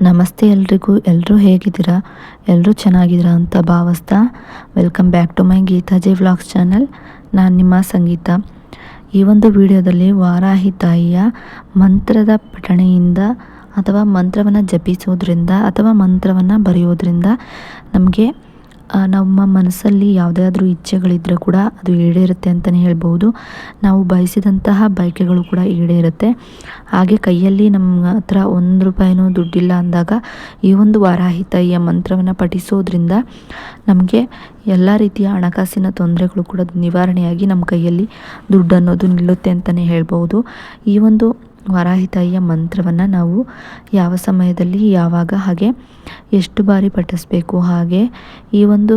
ನಮಸ್ತೆ ಎಲ್ರಿಗೂ. ಎಲ್ಲರೂ ಹೇಗಿದ್ದೀರಾ? ಎಲ್ಲರೂ ಚೆನ್ನಾಗಿದ್ದೀರಾ ಅಂತ ಭಾವಿಸ್ತಾ welcome back to my Geethaji vlogs channel. ನಾನು ನಿಮ್ಮ ಸಂಗೀತ. ಈ ಒಂದು ವಿಡಿಯೋದಲ್ಲಿ ವಾರಾಹಿ ತಾಯಿಯ ಮಂತ್ರದ ಪಠಣೆಯಿಂದ ಅಥವಾ ಮಂತ್ರವನ್ನು ಜಪಿಸೋದ್ರಿಂದ ಅಥವಾ ಮಂತ್ರವನ್ನು ಬರೆಯೋದ್ರಿಂದ ನಮಗೆ ನಮ್ಮ ಮನಸ್ಸಲ್ಲಿ ಯಾವುದಾದ್ರೂ ಇಚ್ಛೆಗಳಿದ್ದರೆ ಕೂಡ ಅದು ಈಡೇರುತ್ತೆ ಅಂತಲೇ ಹೇಳ್ಬೋದು. ನಾವು ಬಯಸಿದಂತಹ ಬಯಕೆಗಳು ಕೂಡ ಈಡೇರುತ್ತೆ. ಹಾಗೆ ಕೈಯಲ್ಲಿ ನಮ್ಮ ಹತ್ರ ₹1 ದುಡ್ಡಿಲ್ಲ ಅಂದಾಗ ಈ ಒಂದು ವಾರಾಹಿ ತಾಯಿಯ ಮಂತ್ರವನ್ನು ಪಠಿಸೋದ್ರಿಂದ ನಮಗೆ ಎಲ್ಲ ರೀತಿಯ ಹಣಕಾಸಿನ ತೊಂದರೆಗಳು ಕೂಡ ನಿವಾರಣೆಯಾಗಿ ನಮ್ಮ ಕೈಯಲ್ಲಿ ದುಡ್ಡು ಅನ್ನೋದು ನಿಲ್ಲುತ್ತೆ ಅಂತಲೇ ಹೇಳ್ಬೋದು. ಈ ಒಂದು ವಾರಾಹಿ ತಾಯಿಯ ಮಂತ್ರವನ್ನು ನಾವು ಯಾವ ಸಮಯದಲ್ಲಿ ಯಾವಾಗ ಹಾಗೆ ಎಷ್ಟು ಬಾರಿ ಪಠಿಸಬೇಕು, ಹಾಗೆ ಈ ಒಂದು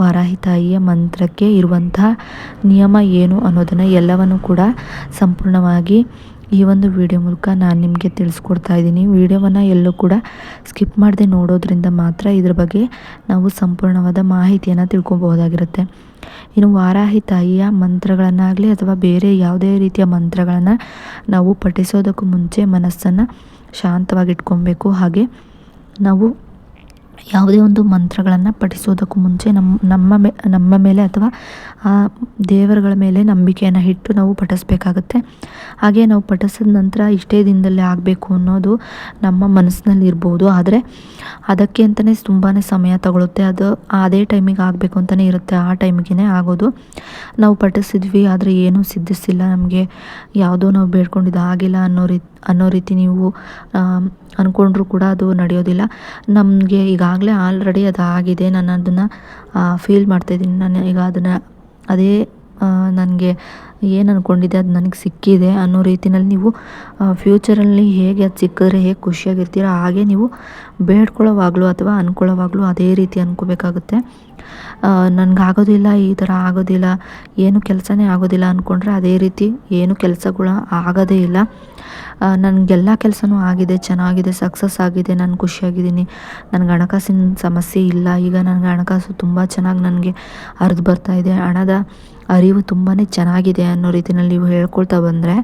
ವಾರಾಹಿ ತಾಯಿಯ ಮಂತ್ರಕ್ಕೆ ಇರುವಂತಹ ನಿಯಮ ಏನು ಅನ್ನೋದನ್ನು ಎಲ್ಲವನ್ನು ಕೂಡ ಸಂಪೂರ್ಣವಾಗಿ ಈ ಒಂದು ವಿಡಿಯೋ ಮೂಲಕ ನಾನು ನಿಮಗೆ ತಿಳಿಸ್ಕೊಡ್ತಾ ಇದ್ದೀನಿ. ವಿಡಿಯೋವನ್ನು ಎಲ್ಲೂ ಕೂಡ ಸ್ಕಿಪ್ ಮಾಡದೆ ನೋಡೋದ್ರಿಂದ ಮಾತ್ರ ಇದ್ರ ಬಗ್ಗೆ ನಾವು ಸಂಪೂರ್ಣವಾದ ಮಾಹಿತಿಯನ್ನು ತಿಳ್ಕೊಬಹುದಾಗಿರುತ್ತೆ. ಇನ್ನು ವಾರಾಹಿ ತಾಯಿಯ ಮಂತ್ರಗಳನ್ನಾಗಲಿ ಅಥವಾ ಬೇರೆ ಯಾವುದೇ ರೀತಿಯ ಮಂತ್ರಗಳನ್ನು ನಾವು ಪಠಿಸೋದಕ್ಕೂ ಮುಂಚೆ ಮನಸ್ಸನ್ನು ಶಾಂತವಾಗಿಟ್ಕೊಬೇಕು. ಹಾಗೆ ನಾವು ಯಾವುದೇ ಒಂದು ಮಂತ್ರಗಳನ್ನು ಪಠಿಸೋದಕ್ಕೂ ಮುಂಚೆ ನಮ್ಮ ಮೇಲೆ ಅಥವಾ ಆ ದೇವರುಗಳ ಮೇಲೆ ನಂಬಿಕೆಯನ್ನು ಇಟ್ಟು ನಾವು ಪಠಿಸ್ಬೇಕಾಗತ್ತೆ. ಹಾಗೆ ನಾವು ಪಠಿಸಿದ ನಂತರ ಇಷ್ಟೇ ದಿನದಲ್ಲಿ ಆಗಬೇಕು ಅನ್ನೋದು ನಮ್ಮ ಮನಸ್ಸಿನಲ್ಲಿ ಇರ್ಬೋದು. ಆದರೆ ಅದಕ್ಕೆ ಅಂತಲೇ ತುಂಬಾ ಸಮಯ ತಗೊಳುತ್ತೆ. ಅದು ಅದೇ ಟೈಮಿಗೆ ಆಗಬೇಕು ಅಂತಲೇ ಇರುತ್ತೆ. ಆ ಟೈಮಿಗೆ ಆಗೋದು. ನಾವು ಪಠಿಸಿದ್ವಿ ಆದರೆ ಏನೂ ಸಿದ್ಧಿಸಿಲ್ಲ, ನಮಗೆ ಯಾವುದೋ ನಾವು ಬೇಡ್ಕೊಂಡಿದ್ದು ಆಗಿಲ್ಲ ಅನ್ನೋ ರೀತಿ ನೀವು ಅಂದ್ಕೊಂಡ್ರೂ ಕೂಡ ಅದು ನಡೆಯೋದಿಲ್ಲ. ನಮಗೆ ಈಗಾಗಲೇ ಆಲ್ರೆಡಿ ಅದು ಆಗಿದೆ, ನಾನು ಅದನ್ನು ಫೀಲ್ ಮಾಡ್ತಾಯಿದ್ದೀನಿ, ನಾನು ಈಗ ಅದನ್ನು ಅದೇ ನನಗೆ ಏನು ಅಂದ್ಕೊಂಡಿದ್ದೆ ಅದು ನನಗೆ ಸಿಕ್ಕಿದೆ ಅನ್ನೋ ರೀತಿಯಲ್ಲಿ ನೀವು ಫ್ಯೂಚರಲ್ಲಿ ಹೇಗೆ ಅದು ಸಿಕ್ಕಿದ್ರೆ ಹೇಗೆ ಖುಷಿಯಾಗಿರ್ತೀರೋ ಹಾಗೆ ನೀವು ಬೇಡ್ಕೊಳ್ಳೋವಾಗಲೂ ಅಥವಾ ಅಂದ್ಕೊಳ್ಳೋವಾಗಲೂ ಅದೇ ರೀತಿ ಅಂದ್ಕೋಬೇಕಾಗುತ್ತೆ. ನನಗಾಗೋದಿಲ್ಲ, ಈ ಥರ ಆಗೋದಿಲ್ಲ, ಏನು ಕೆಲಸನೇ ಆಗೋದಿಲ್ಲ ಅಂದ್ಕೊಂಡ್ರೆ ಅದೇ ರೀತಿ ಏನು ಕೆಲಸಗಳು ಆಗೋದೇ ಇಲ್ಲ. ನನಗೆಲ್ಲ ಕೆಲಸನೂ ಆಗಿದೆ, ಚೆನ್ನಾಗಿದೆ, ಸಕ್ಸಸ್ ಆಗಿದೆ, ನಾನು ಖುಷಿಯಾಗಿದ್ದೀನಿ, ನನಗೆ ಹಣಕಾಸಿನ ಸಮಸ್ಯೆ ಇಲ್ಲ, ಈಗ ನನಗೆ ಹಣಕಾಸು ತುಂಬ ಚೆನ್ನಾಗಿ ನನಗೆ ಹರಿದು ಬರ್ತಾಯಿದೆ, ಹಣದ ಅರಿವು ತುಂಬಾ ಚೆನ್ನಾಗಿದೆ ಅನ್ನೋ ರೀತಿಯಲ್ಲಿ ನೀವು ಹೇಳ್ಕೊಳ್ತಾ ಬಂದರೆ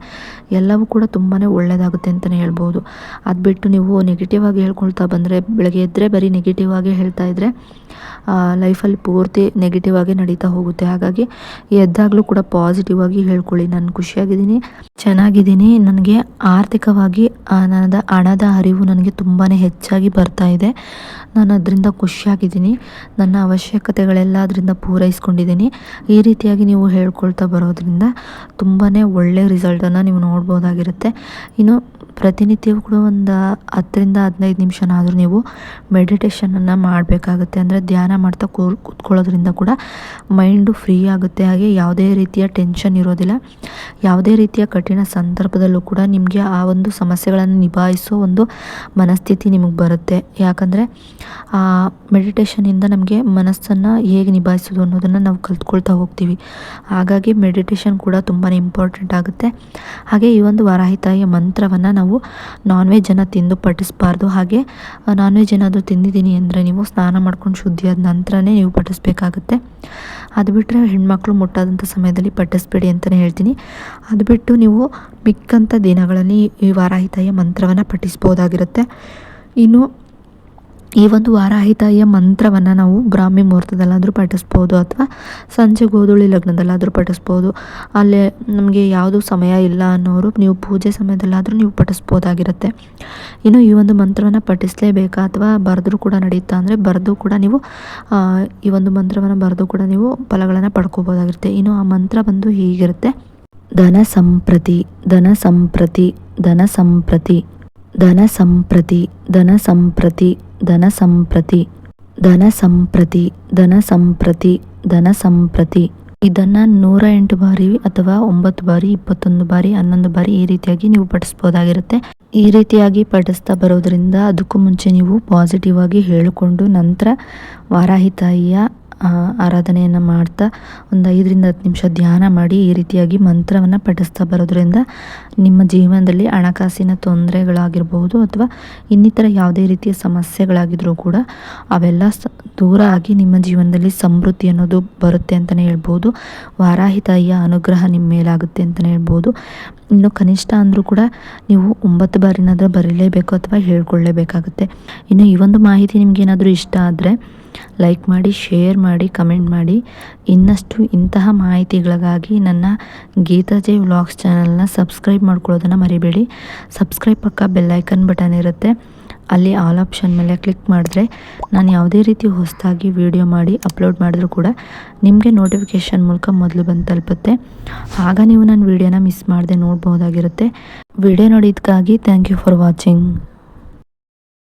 ಎಲ್ಲವೂ ಕೂಡ ತುಂಬಾ ಒಳ್ಳೆಯದಾಗುತ್ತೆ ಅಂತಲೇ ಹೇಳ್ಬೋದು. ಅದು ಬಿಟ್ಟು ನೀವು ನೆಗೆಟಿವ್ ಆಗಿ ಹೇಳ್ಕೊಳ್ತಾ ಬಂದರೆ, ಬೆಳಗ್ಗೆ ಎದ್ದರೆ ಬರೀ ನೆಗೆಟಿವ್ ಆಗಿ ಹೇಳ್ತಾ ಇದ್ದರೆ ಲೈಫಲ್ಲಿ ಪೂರ್ತಿ ನೆಗೆಟಿವ್ ಆಗಿ ನಡೀತಾ ಹೋಗುತ್ತೆ. ಹಾಗಾಗಿ ಎದ್ದಾಗಲೂ ಕೂಡ ಪಾಸಿಟಿವ್ ಆಗಿ ಹೇಳ್ಕೊಳ್ಳಿ, ನಾನು ಖುಷಿಯಾಗಿದ್ದೀನಿ, ಚೆನ್ನಾಗಿದ್ದೀನಿ, ನನಗೆ ಆರ್ಥಿಕವಾಗಿ ಹಣದ ಅರಿವು ನನಗೆ ತುಂಬಾ ಹೆಚ್ಚಾಗಿ ಬರ್ತಾ ಇದೆ, ನಾನು ಅದರಿಂದ ಖುಷಿಯಾಗಿದ್ದೀನಿ, ನನ್ನ ಅವಶ್ಯಕತೆಗಳೆಲ್ಲ ಅದರಿಂದ ಪೂರೈಸ್ಕೊಂಡಿದ್ದೀನಿ. ಈ ರೀತಿಯಾಗಿ ನೀವು ಹೇಳ್ಕೊಳ್ತಾ ಬರೋದ್ರಿಂದ ತುಂಬಾ ಒಳ್ಳೆಯ ರಿಸಲ್ಟನ್ನು ನೀವು ನೋಡ್ಬೋದಾಗಿರುತ್ತೆ. ಇನ್ನು ಪ್ರತಿನಿತ್ಯವೂ ಕೂಡ ಒಂದು 10ರಿಂದ 15 ನಿಮಿಷನಾದರೂ ನೀವು ಮೆಡಿಟೇಷನನ್ನು ಮಾಡಬೇಕಾಗುತ್ತೆ. ಅಂದರೆ ಧ್ಯಾನ ಮಾಡ್ತಾ ಕೂತ್ಕೊಳ್ಳೋದ್ರಿಂದ ಕೂಡ ಮೈಂಡು ಫ್ರೀ ಆಗುತ್ತೆ. ಹಾಗೆ ಯಾವುದೇ ರೀತಿಯ ಟೆನ್ಷನ್ ಇರೋದಿಲ್ಲ. ಯಾವುದೇ ರೀತಿಯ ಕಠಿಣ ಸಂದರ್ಭದಲ್ಲೂ ಕೂಡ ನಿಮಗೆ ಆ ಒಂದು ಸಮಸ್ಯೆಗಳನ್ನು ನಿಭಾಯಿಸೋ ಒಂದು ಮನಸ್ಥಿತಿ ನಿಮಗೆ ಬರುತ್ತೆ. ಯಾಕಂದರೆ ಆ ಮೆಡಿಟೇಷನಿಂದ ನಮಗೆ ಮನಸ್ಸನ್ನು ಹೇಗೆ ನಿಭಾಯಿಸೋದು ಅನ್ನೋದನ್ನು ನಾವು ಕಲ್ತ್ಕೊಳ್ತಾ ಹೋಗ್ತೀವಿ. ಹಾಗಾಗಿ ಮೆಡಿಟೇಷನ್ ಕೂಡ ತುಂಬಾ ಇಂಪಾರ್ಟೆಂಟ್ ಆಗುತ್ತೆ. ಹಾಗೆ ಈ ಒಂದು ವಾರಾಹಿ ತಾಯಿಯ ಮಂತ್ರವನ್ನು ನಾವು ನಾನ್ ವೆಜ್ಜನ್ನು ತಿಂದು ಪಠಿಸಬಾರ್ದು. ಹಾಗೆ ನಾನ್ ವೆಜ್ ಏನಾದರೂ ತಿಂದಿದ್ದೀನಿ ಅಂದರೆ ನೀವು ಸ್ನಾನ ಮಾಡ್ಕೊಂಡು ಶುದ್ಧಿಯಾದ ನಂತರನೇ ನೀವು ಪಠಿಸ್ಬೇಕಾಗುತ್ತೆ. ಅದು ಬಿಟ್ಟರೆ ಹೆಣ್ಮಕ್ಳು ಮುಟ್ಟಾದಂಥ ಸಮಯದಲ್ಲಿ ಪಠಿಸ್ಬೇಡಿ ಅಂತಲೇ ಹೇಳ್ತೀನಿ. ಅದು ಬಿಟ್ಟು ನೀವು ಮಿಕ್ಕಂಥ ದಿನಗಳಲ್ಲಿ ಈ ವಾರಾಹಿ ತಾಯಿಯ ಮಂತ್ರವನ್ನು ಪಠಿಸ್ಬೋದಾಗಿರುತ್ತೆ. ಇನ್ನು ಈ ಒಂದು ವಾರಾಹಿ ತಾಯಿಯ ಮಂತ್ರವನ್ನು ನಾವು ಬ್ರಾಹ್ಮಿ ಮುಹೂರ್ತದಲ್ಲಾದರೂ ಪಠಿಸ್ಬೋದು ಅಥವಾ ಸಂಜೆ ಗೋಧೂಳಿ ಲಗ್ನದಲ್ಲಾದರೂ ಪಠಿಸ್ಬೋದು. ಅಲ್ಲೇ ನಮಗೆ ಯಾವುದೂ ಸಮಯ ಇಲ್ಲ ಅನ್ನೋರು ನೀವು ಪೂಜೆ ಸಮಯದಲ್ಲಾದರೂ ನೀವು ಪಠಿಸ್ಬೋದಾಗಿರುತ್ತೆ. ಇನ್ನು ಈ ಒಂದು ಮಂತ್ರವನ್ನು ಪಠಿಸಲೇಬೇಕಾ ಅಥವಾ ಬರೆದ್ರೂ ಕೂಡ ನಡೆಯುತ್ತಾ ಅಂದರೆ ಬರೆದು ಕೂಡ ನೀವು ಈ ಒಂದು ಮಂತ್ರವನ್ನು ಬರೆದು ಕೂಡ ನೀವು ಫಲಗಳನ್ನು ಪಡ್ಕೋಬೋದಾಗಿರುತ್ತೆ. ಇನ್ನು ಆ ಮಂತ್ರ ಬಂದು ಹೀಗಿರುತ್ತೆ: ಧನ ಸಂಪ್ರತಿ, ಧನ ಸಂಪ್ರತಿ, ಧನ ಸಂಪ್ರತಿ, ಧನ ಸಂಪ್ರತಿ, ಧನ ಸಂಪ್ರತಿ, ಧನ ಸಂಪ್ರತಿ, ಧನ ಸಂಪ್ರತಿ, ಧನ ಸಂಪ್ರತಿ, ಧನ ಸಂಪ್ರತಿ. ಇದನ್ನು 108 ಬಾರಿ ಅಥವಾ 9 ಬಾರಿ, 21 ಬಾರಿ, 11 ಬಾರಿ ಈ ರೀತಿಯಾಗಿ ನೀವು ಪಠಿಸ್ಬೋದಾಗಿರುತ್ತೆ. ಈ ರೀತಿಯಾಗಿ ಪಠಿಸ್ತಾ ಬರೋದ್ರಿಂದ ಅದಕ್ಕೂ ಮುಂಚೆ ನೀವು ಪಾಸಿಟಿವ್ ಆಗಿ ಹೇಳಿಕೊಂಡು ನಂತರ ವಾರಾಹಿ ತಾಯಿಯ ಆರಾಧನೆಯನ್ನು ಮಾಡ್ತಾ ಒಂದು 5ರಿಂದ 10 ನಿಮಿಷ ಧ್ಯಾನ ಮಾಡಿ ಈ ರೀತಿಯಾಗಿ ಮಂತ್ರವನ್ನು ಪಠಿಸ್ತಾ ಬರೋದ್ರಿಂದ ನಿಮ್ಮ ಜೀವನದಲ್ಲಿ ಹಣಕಾಸಿನ ತೊಂದರೆಗಳಾಗಿರ್ಬೋದು ಅಥವಾ ಇನ್ನಿತರ ಯಾವುದೇ ರೀತಿಯ ಸಮಸ್ಯೆಗಳಾಗಿದ್ರೂ ಕೂಡ ಅವೆಲ್ಲ ದೂರ ಆಗಿ ನಿಮ್ಮ ಜೀವನದಲ್ಲಿ ಸಮೃದ್ಧಿ ಅನ್ನೋದು ಬರುತ್ತೆ ಅಂತಲೇ ಹೇಳ್ಬೋದು. ವಾರಾಹಿ ತಾಯಿಯ ಅನುಗ್ರಹ ನಿಮ್ಮ ಮೇಲಾಗುತ್ತೆ ಅಂತಲೇ ಹೇಳ್ಬೋದು. ಇನ್ನು ಕನಿಷ್ಠ ಅಂದರೂ ಕೂಡ ನೀವು 9 ಬಾರಿನಾದರೂ ಬರೀಲೇಬೇಕು ಅಥವಾ ಹೇಳ್ಕೊಳ್ಳೇಬೇಕಾಗುತ್ತೆ. ಇನ್ನು ಈ ಒಂದು ಮಾಹಿತಿ ನಿಮಗೇನಾದರೂ ಇಷ್ಟ ಆದರೆ ಲೈಕ್ ಮಾಡಿ, ಶೇರ್ ಮಾಡಿ, ಕಮೆಂಟ್ ಮಾಡಿ. ಇನ್ನಷ್ಟು ಇಂತಹ ಮಾಹಿತಿಗಳಿಗಾಗಿ ನನ್ನ ಗೀತಾಜೆ ವ್ಲಾಗ್ಸ್ ಚಾನಲ್ನ ಸಬ್ಸ್ಕ್ರೈಬ್ ಮಾಡ್ಕೊಳ್ಳೋದನ್ನು ಮರಿಬೇಡಿ. ಸಬ್ಸ್ಕ್ರೈಬ್ ಪಕ್ಕ ಬೆಲ್ಲೈಕನ್ ಬಟನ್ ಇರುತ್ತೆ, ಅಲ್ಲಿ ಆಲ್ ಆಪ್ಷನ್ ಮೇಲೆ ಕ್ಲಿಕ್ ಮಾಡಿದ್ರೆ ನಾನು ಯಾವುದೇ ರೀತಿ ಹೊಸದಾಗಿ ವಿಡಿಯೋ ಮಾಡಿ ಅಪ್ಲೋಡ್ ಮಾಡಿದ್ರೂ ಕೂಡ ನಿಮಗೆ ನೋಟಿಫಿಕೇಷನ್ ಮೂಲಕ ಮೊದಲು ಬಂದು ತಲುಪುತ್ತೆ. ಆಗ ನೀವು ನನ್ನ ವಿಡಿಯೋನ ಮಿಸ್ ಮಾಡದೆ ನೋಡ್ಬೋದಾಗಿರುತ್ತೆ. ವಿಡಿಯೋ ನೋಡಿದ್ದಕ್ಕಾಗಿ ಥ್ಯಾಂಕ್ ಯು ಫಾರ್ ವಾಚಿಂಗ್.